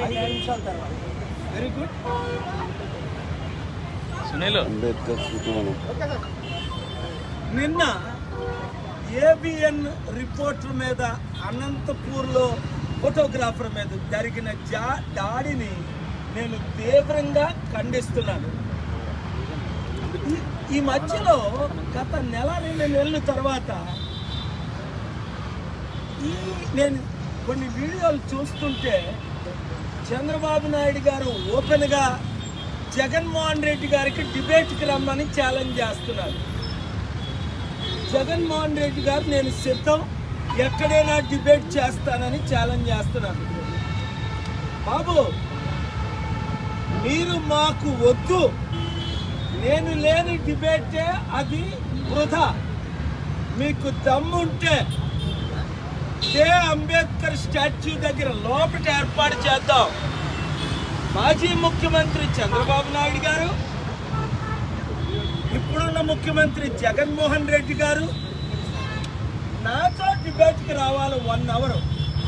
5 నిమిషాల తర్వాత. Very good. నిన్న ఏబిఎన్ రిపోర్టర్ మీద అనంతపూర్లో ఫోటోగ్రాఫర్ మీద జరిగిన దాడిని నేను తీవ్రంగా ఖండిస్తున్నాను. ఈ మధ్యలో గత నెల 2 నెలల తర్వాత నేను కొన్ని వీడియోలు చూస్తుంటే చంద్రబాబు నాయుడు గారు ఓపెన్గా జగన్మోహన్ రెడ్డి గారికి డిబేట్కి రమ్మని ఛాలెంజ్ చేస్తున్నారు. జగన్మోహన్ రెడ్డి గారు నేను సిద్ధం, ఎక్కడైనా డిబేట్ చేస్తానని ఛాలెంజ్ చేస్తున్నాను. బాబు మీరు మాకు వద్దు, నేను లేని డిబేటే అది వృధా. మీకు దమ్ముంటే అంబేద్కర్ స్టాచ్యూ దగ్గర లోపల ఏర్పాటు చేద్దాం. మాజీ ముఖ్యమంత్రి చంద్రబాబు నాయుడు గారు, ఇప్పుడున్న ముఖ్యమంత్రి జగన్మోహన్ రెడ్డి గారు నాతో డిబేట్కి రావాలి 1 అవర్.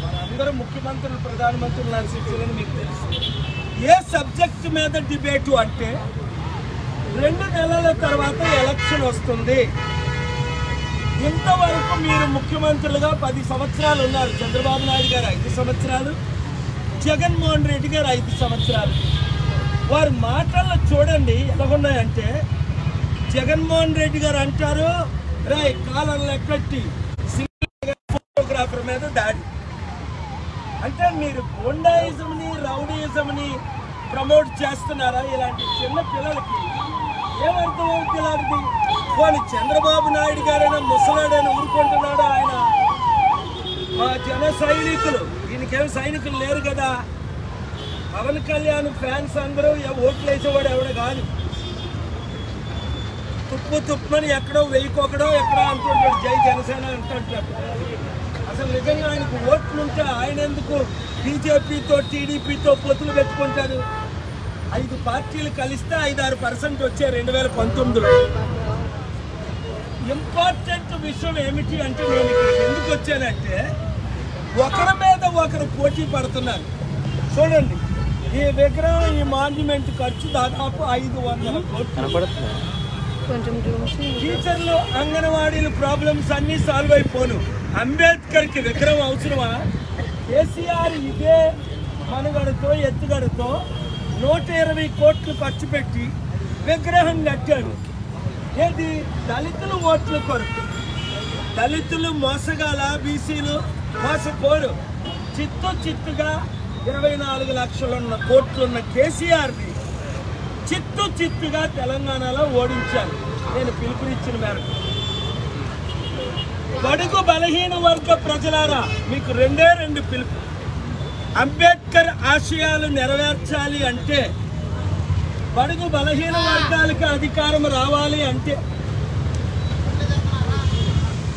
మనందరూ ముఖ్యమంత్రులు ప్రధానమంత్రులు నడిచిందని మీకు తెలుసు. ఏ సబ్జెక్ట్ మీద డిబేటు అంటే 2 నెలల తర్వాత ఎలక్షన్ వస్తుంది. ఇంతవరకు మీరు ముఖ్యమంత్రులుగా 10 సంవత్సరాలు ఉన్నారు. చంద్రబాబు నాయుడు గారు 5 సంవత్సరాలు, జగన్మోహన్ రెడ్డి గారు 5 సంవత్సరాలు. వారి మాటల్లో చూడండి ఎలాగున్నాయంటే, జగన్మోహన్ రెడ్డి గారు అంటారు రాయ్ కాలంలో పెట్టి ఫోటోగ్రాఫర్ మీద దాడి. అంటే మీరు గోండాయిజంని రౌడీయిజంని ప్రమోట్ చేస్తున్నారా? ఇలాంటి చిన్న పిల్లలకి ఏమర్థం అవుతుంది? పోనీ చంద్రబాబు నాయుడు గారైనా ముసలాడైనా ఊరుకుంటున్నాడు. ఆయన మా జన సైనికులు, ఈయనకేం సైనికులు లేరు కదా. పవన్ కళ్యాణ్ ఫ్యాన్స్ అందరూ ఓట్లు వేసేవాడు ఎవడ కాదు. తుప్పని ఎక్కడో వెయ్యికొకడో ఎక్కడో అంటుంటాడు, జై జనసేన అంటుంటాడు. అసలు నిజంగా ఆయనకు ఓట్లుంటే ఆయన ఎందుకు బీజేపీతో టీడీపీతో పొత్తులు పెట్టుకుంటారు? 5 పార్టీలు కలిస్తే 5-6% వచ్చే 2019లో. ఇంపార్టెంట్ విషయం ఏమిటి అంటే, నేను ఇక్కడికి ఎందుకు వచ్చానంటే, ఒకరి మీద ఒకరు పోటీ పడుతున్నారు. చూడండి, ఈ విగ్రహం ఈ మాన్యుమెంట్ ఖర్చు దాదాపు 500 కోట్లు. టీచర్లు అంగన్వాడీలు ప్రాబ్లమ్స్ అన్నీ సాల్వ్ అయిపోను. అంబేద్కర్కి విగ్రహం అవసరమా? కేసీఆర్ ఇదే మనుగడతో ఎత్తుగడతో 120 కోట్లు ఖర్చు పెట్టి విగ్రహం కట్టాడు. ఏది? దళితులు ఓట్ల కొరకు. దళితులు మోసగాల, బీసీలు మోసపోరు. చిత్తుగా 24 లక్షలున్న కోట్లున్న కేసీఆర్ని చిత్తుగా తెలంగాణలో ఓడించారు. నేను పిలుపునిచ్చిన మేరకు. బడుగు బలహీన వర్గ ప్రజలారా, మీకు 2 పిలుపు. అంబేద్కర్ ఆశయాలు నెరవేర్చాలి అంటే, బడుగు బలహీన వర్గాలకు అధికారం రావాలి అంటే,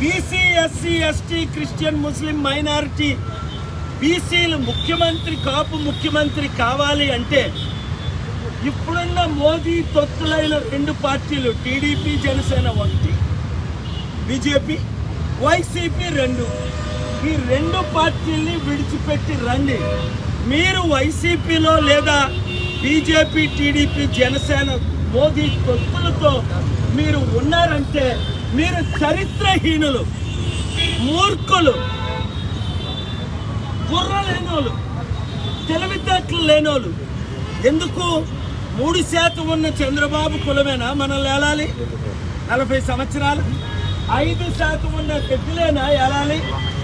బీసీ ఎస్సీ ఎస్టీ క్రిస్టియన్ ముస్లిం మైనారిటీ బీసీలు ముఖ్యమంత్రి, కాపు ముఖ్యమంత్రి కావాలి అంటే, ఇప్పుడున్న మోదీ తొత్తులైన 2 పార్టీలు టీడీపీ జనసేన 1, బీజేపీ వైసీపీ 2, ఈ 2 పార్టీల్ని విడిచిపెట్టి రండి. మీరు వైసీపీలో లేదా బీజేపీ టీడీపీ జనసేన మోదీ తొత్తులతో మీరు ఉన్నారంటే మీరు చరిత్రహీనులు, మూర్ఖులు, బుర్ర లేనోళ్ళు, తెలివితేటలు లేనోళ్ళు. ఎందుకు? 3% ఉన్న చంద్రబాబు కులమేనా మనం ఏలాలి? 40 సంవత్సరాలు. 5% ఉన్న పెద్దలేనా ఏలాలి?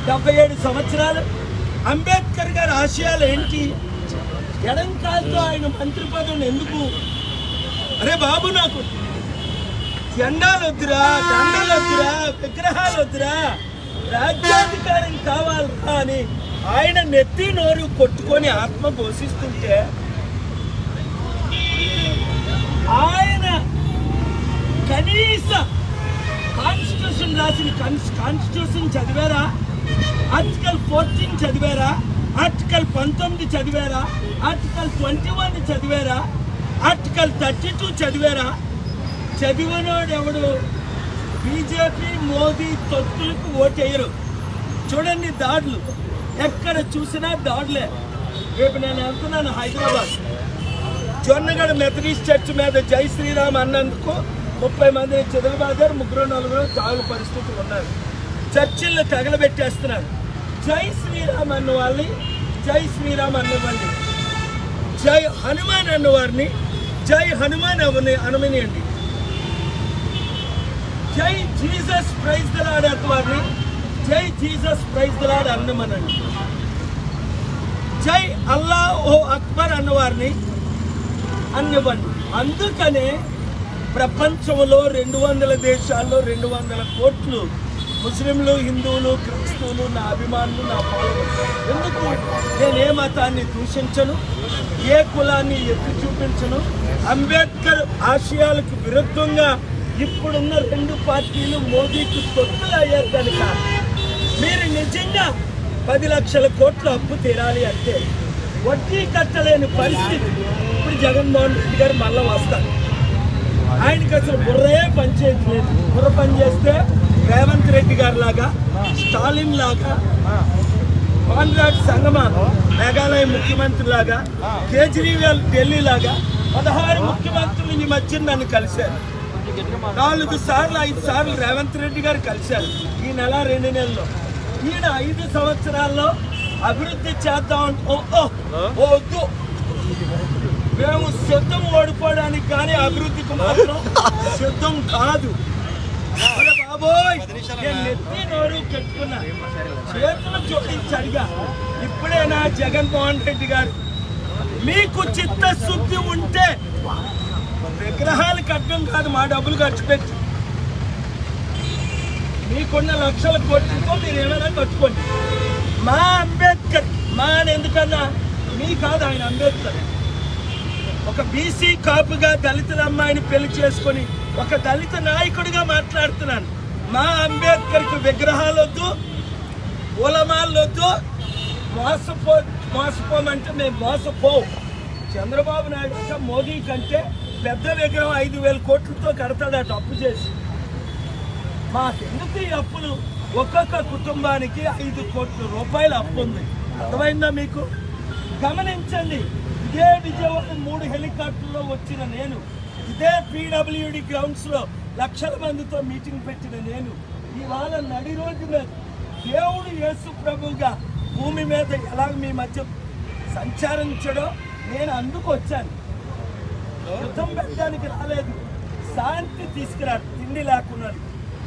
77 సంవత్సరాలు. అంబేద్కర్ గారి ఆశయాలు ఏంటి? ఎడంకాలతో ఆయన మంత్రి పదవిని ఎందుకు? అరే బాబు, నాకు జెండాలు వద్దురా, దండలు వద్దురా, విగ్రహాలు వద్దురా, రాజ్యాధికారం కావాలరా అని ఆయన నెత్తి నోరు కొట్టుకొని ఆత్మ ఘోషిస్తుంటే, ఆయన కనీస కాన్స్టిట్యూషన్ రాసిన కాన్స్టిట్యూషన్ చదివారా? ఆర్టికల్ 14 చదివారా? ఆర్టికల్ 19 చదివారా? ఆర్టికల్ 21 చదివారా? ఆర్టికల్ 32 చదివారా? చదివినోడు ఎవడు? బీజేపీ మోదీ తొత్తులకు ఓటేయరు. చూడండి, దాడులు ఎక్కడ చూసినా దాడులే. రేపు నేను వెళ్తున్నాను హైదరాబాద్. జొన్నగడ మెథడిస్ట్ చర్చ్ మీద జై శ్రీరామ్ అన్నందుకు 30 మందిని చెదలబాదారు. 3-4 తాగు పరిస్థితులు ఉన్నారు. చర్చిల్లో తగలబెట్టేస్తున్నారు. జై శ్రీరామ్ అన్న వాళ్ళని జై శ్రీరామ్ అన్నవాడిని, జై హనుమాన్ అన్నవారిని జై హనుమాన్ అనమనియండి. జై జీసస్ ప్రైజ్ ద లార్డ్ అన్నవారిని జై జీసస్ ప్రైజ్ ద లార్డ్ అన్నమనండి. జై అల్లా ఓ అక్బర్ అన్నవారిని అన్నవ్వండి. అందుకనే ప్రపంచంలో 200 దేశాల్లో 200 కోట్లు ముస్లింలు, హిందువులు, క్రైస్తవులు నా అభిమానులు, నా ఫాలోవర్స్. ఎందుకు నేను ఏ మతాన్ని దూషించను, ఏ కులాన్ని ఎత్తి చూపించను. అంబేద్కర్ ఆశయాలకు విరుద్ధంగా ఇప్పుడున్న 2 పార్టీలు మోదీకి తొత్తులు అయ్యారు కనుక మీరు నిజంగా 10 లక్షల కోట్ల అప్పు తీరాలి అంటే వడ్డీ కట్టలేని పరిస్థితి. ఇప్పుడు జగన్మోహన్ రెడ్డి గారు మళ్ళీ వస్తారు. ఆయనకి అసలు బుర్రే పనిచేయట్లేదు. బుర్ర పనిచేస్తే రేవంత్ రెడ్డి గారి లాగా, స్టాలిన్ లాగా, కాన్రాడ్ సంగమ మేఘాలయ ముఖ్యమంత్రి లాగా, కేజ్రీవాల్ ఢిల్లీ లాగా 16 ముఖ్యమంత్రులు ఈ మధ్య నన్ను కలిశారు. 4 సార్లు 5 సార్లు రేవంత్ రెడ్డి గారు కలిశారు ఈ నెల 2 నెలల్లో. ఈయన 5 సంవత్సరాల్లో అభివృద్ధి చేద్దాం వద్దు, మేము సిద్ధం ఓడిపోవడానికి కానీ అభివృద్ధికి మాత్రం సిద్ధం కాదు. బాబోయ్ నేను నెత్తి నోరు పెట్టుకున్నా, చేతులు జోడించి అడిగా, ఇప్పుడైనా జగన్మోహన్ రెడ్డి గారు మీకు చిత్తశుద్ధి ఉంటే విగ్రహాలు కట్టడం కాదు, మా డబ్బులు ఖర్చు పెట్టి మీకున్న లక్షల కోట్లతో మీరు ఏమైనా కట్టుకోండి. మా అంబేద్కర్ మా ఎందుకన్నా మీ కాదు, ఆయన అంబేద్కర్. ఒక బీసీ కాపుగా దళితుల అమ్మాయిని పెళ్లి చేసుకొని ఒక దళిత నాయకుడిగా మాట్లాడుతున్నాను. మా అంబేద్కర్కి విగ్రహాలు వద్దు, ఉలమాలు వద్దు. మోసపోమంటే మేము మోసపోవు. చంద్రబాబు నాయుడు అంటే మోదీ కంటే పెద్ద విగ్రహం 5,000 కోట్లతో కడతాడట అప్పు చేసి. మాకెందుకు ఈ అప్పులు? ఒక్కొక్క కుటుంబానికి 5 కోట్ల రూపాయల అప్పు ఉంది. అర్థమైందా మీకు? గమనించండి. ఇదే విజయవాడ 3 హెలికాప్టర్లో వచ్చిన నేను, ఇదే PWD గ్రౌండ్స్లో లక్షల మందితో మీటింగ్ పెట్టిన నేను, ఇవాళ నడి రోజు మీద దేవుడు యేసు ప్రభువుగా భూమి మీద ఎలా మీ మధ్య సంచారించడో నేను అందుకు వచ్చాను. యుద్ధం పెట్టడానికి రాలేదు, శాంతి తీసుకురాడు. తిండి లేకుండా,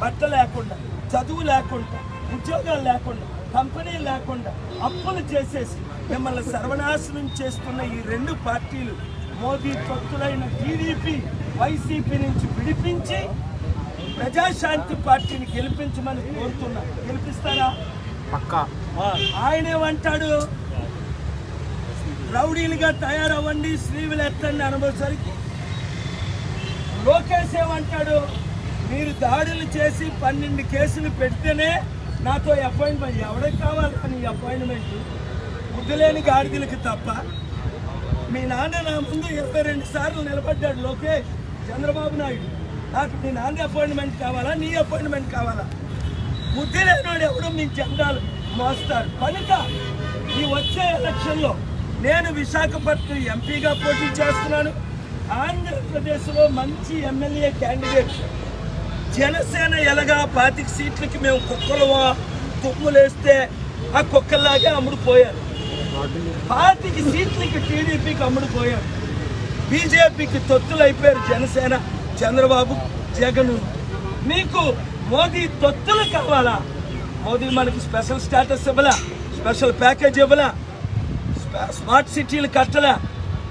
బట్ట లేకుండా, చదువు లేకుండా, ఉద్యోగాలు లేకుండా, కంపెనీలు లేకుండా అప్పులు చేసేసి మిమ్మల్ని సర్వనాశనం చేస్తున్న ఈ 2 పార్టీలు మోదీ తొత్తులైన టీడీపీ, వైసీపీ నుంచి విడిపించి ప్రజాశాంతి పార్టీని గెలిపించమని కోరుతున్నా. గెలిపిస్తారా? ఆయనేమంటాడు, రౌడీలుగా తయారవ్వండి, స్లీవులు ఎత్తండి అనుభవసరికి. లోకేష్ ఏమంటాడు, మీరు దాడులు చేసి 12 కేసులు పెడితేనే నాతో అపాయింట్మెంట్. ఎవరికి కావాలి కానీ అపాయింట్మెంట్? ముద్దులేని గాడిదలకి తప్ప. మీ నాన్న నా ముందు 22 సార్లు నిలబడ్డాడు లోకేష్, చంద్రబాబు నాయుడు. నాకు మీ నాన్న అపాయింట్మెంట్ కావాలా, నీ అపాయింట్మెంట్ కావాలా? బుద్ధి లేనివాడు ఎవడో మీ జెండాలు మోస్తారు. కనుక ఈ వచ్చే ఎలక్షన్లో నేను విశాఖపట్నం ఎంపీగా పోటీ చేస్తున్నాను. ఆంధ్రప్రదేశ్లో మంచి ఎమ్మెల్యే క్యాండిడేట్. జనసేన ఎలాగా 25 సీట్లకి మేము కుక్కలువా తుమ్ములేస్తే ఆ కుక్కల్లాగే అమ్ముడుపోయారు. 25 సీట్లకి టీడీపీకి అమ్ముడుపోయారు. బీజేపీకి తొత్తులు అయిపోయారు జనసేన, చంద్రబాబు, జగన్. మీకు మోదీ తొత్తులు కావాలా? మోదీ మనకి స్పెషల్ స్టేటస్ ఇవ్వలా, స్పెషల్ ప్యాకేజ్ ఇవ్వలా, స్మార్ట్ సిటీలు కట్టలే,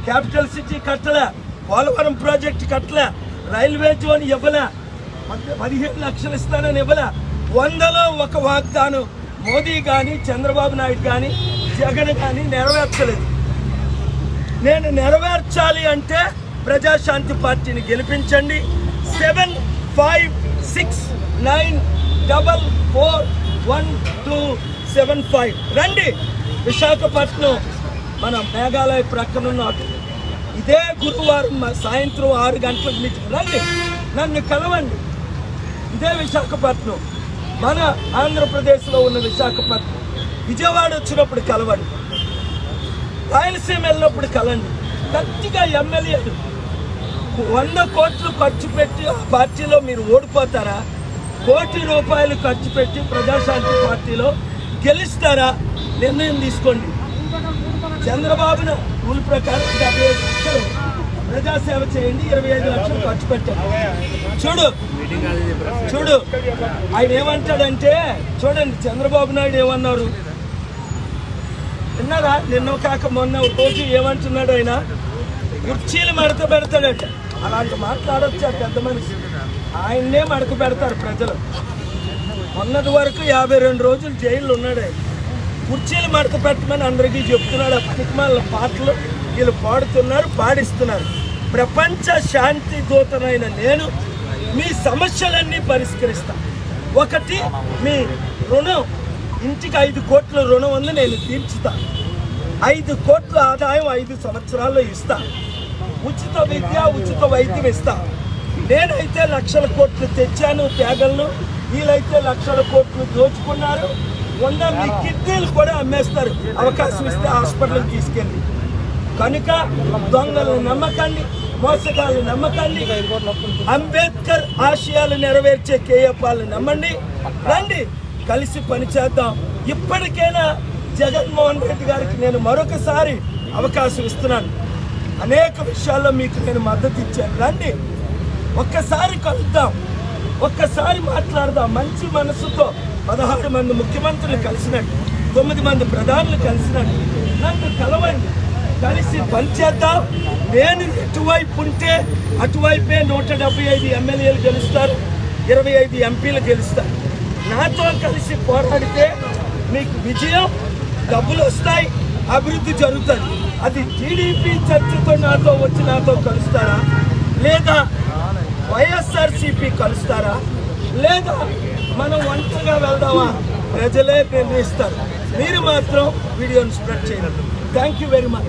క్యాపిటల్ సిటీ కట్టలే, పోలవరం ప్రాజెక్టు కట్టలే, రైల్వే జోన్ ఇవ్వలే, 15 లక్షలు ఇస్తానని ఇవ్వలే. 100లో 1 వాగ్దానం మోదీ కానీ, చంద్రబాబు నాయుడు కానీ, జగన్ కానీ నెరవేర్చలేదు. నేను నెరవేర్చాలి అంటే ప్రజాశాంతి పార్టీని గెలిపించండి. 75644125 రండి. విశాఖపట్నం మన మేఘాలయ ప్రక్కనున్న ఇదే గురువారం సాయంత్రం 6 గంటలకు మీటింగ్. రండి, నన్ను కలవండి. ఇదే విశాఖపట్నం, మన ఆంధ్రప్రదేశ్లో ఉన్న విశాఖపట్నం. విజయవాడ వచ్చినప్పుడు కలవండి. రాయలసీమ వెళ్ళినప్పుడు కలండి. గట్టిగా ఎమ్మెల్యేలు 100 కోట్లు ఖర్చు పెట్టి ఆ పార్టీలో మీరు ఓడిపోతారా? ₹1 కోటి ఖర్చు పెట్టి ప్రజాశాంతి పార్టీలో గెలుస్తారా? నిర్ణయం తీసుకోండి. చంద్రబాబును రూల్ ప్రకారం 75 లక్షలు ప్రజాసేవ చేయండి, 25 లక్షలు ఖర్చు పెట్టండి. చూడు ఆయన ఏమంటాడంటే, చూడండి చంద్రబాబు నాయుడు ఏమన్నారు విన్నారా? నిన్న కాక మొన్న రోజు ఏమంటున్నాడు ఆయన? కుర్చీలు మడత పెడతాడట. అలాంటి మాట్లాడొచ్చా పెద్ద మనిషి? ఆయన్నే మడత పెడతారు ప్రజలు. మొన్నటి వరకు 52 రోజులు జైల్లో ఉన్నాడు ఆయన. కుర్చీలు మడత పెట్టమని అందరికీ చెప్తున్నాడు. ఆ పనికిమాల పాటలు వీళ్ళు పాడుతున్నారు, పాడిస్తున్నారు. ప్రపంచ శాంతి దూతనైన నేను మీ సమస్యలన్నీ పరిష్కరిస్తా. ఒకటి, మీ రుణం, ఇంటికి 5 కోట్ల రుణం ఉంది, నేను తీర్చుతా. 5 కోట్ల ఆదాయం 5 సంవత్సరాల్లో ఇస్తా. ఉచిత విద్య, ఉచిత వైద్యం ఇస్తా. నేనైతే లక్షల కోట్లు తెచ్చాను త్యాగలను, వీళ్ళైతే లక్షల కోట్లు దోచుకున్నారు. ఉన్న మీ కిడ్నీలు కూడా అమ్మేస్తారు అవకాశం ఇస్తే హాస్పిటల్కి తీసుకెళ్ళి. కనుక దొంగలను నమ్మకండి, మోసగాళ్ళని నమ్మకండి. అంబేద్కర్ ఆశయాలు నెరవేర్చే కేఏపాలను నమ్మండి. రండి కలిసి పనిచేద్దాం. ఇప్పటికైనా జగన్మోహన్ రెడ్డి గారికి నేను మరొకసారి అవకాశం ఇస్తున్నాను. అనేక విషయాల్లో మీకు నేను మద్దతు ఇచ్చాను. రండి ఒక్కసారి కలుద్దాం, ఒక్కసారి మాట్లాడదాం. మంచి మనసుతో 16 మంది ముఖ్యమంత్రులు కలిసినట్టు, 9 మంది ప్రధానులు కలిసినట్టు నన్ను కలవండి, కలిసి పనిచేద్దాం. నేను ఎటువైపు ఉంటే అటువైపే 175 ఎమ్మెల్యేలు గెలుస్తారు, 25 ఎంపీలు గెలుస్తారు. నాతో కలిసి పోరాడితే మీకు విజయం, డబ్బులు వస్తాయి, అభివృద్ధి జరుగుతుంది. అది టీడీపీ చర్చతో నాతో వచ్చి నాతో కలుస్తారా, లేదా వైఎస్ఆర్సీపీ కలుస్తారా, లేదా మనం ఒంటరిగా వెళ్దామా? ప్రజలే నిర్ణయిస్తారు. మీరు మాత్రం వీడియోని స్ప్రెడ్ చేయండి. Thank you very much.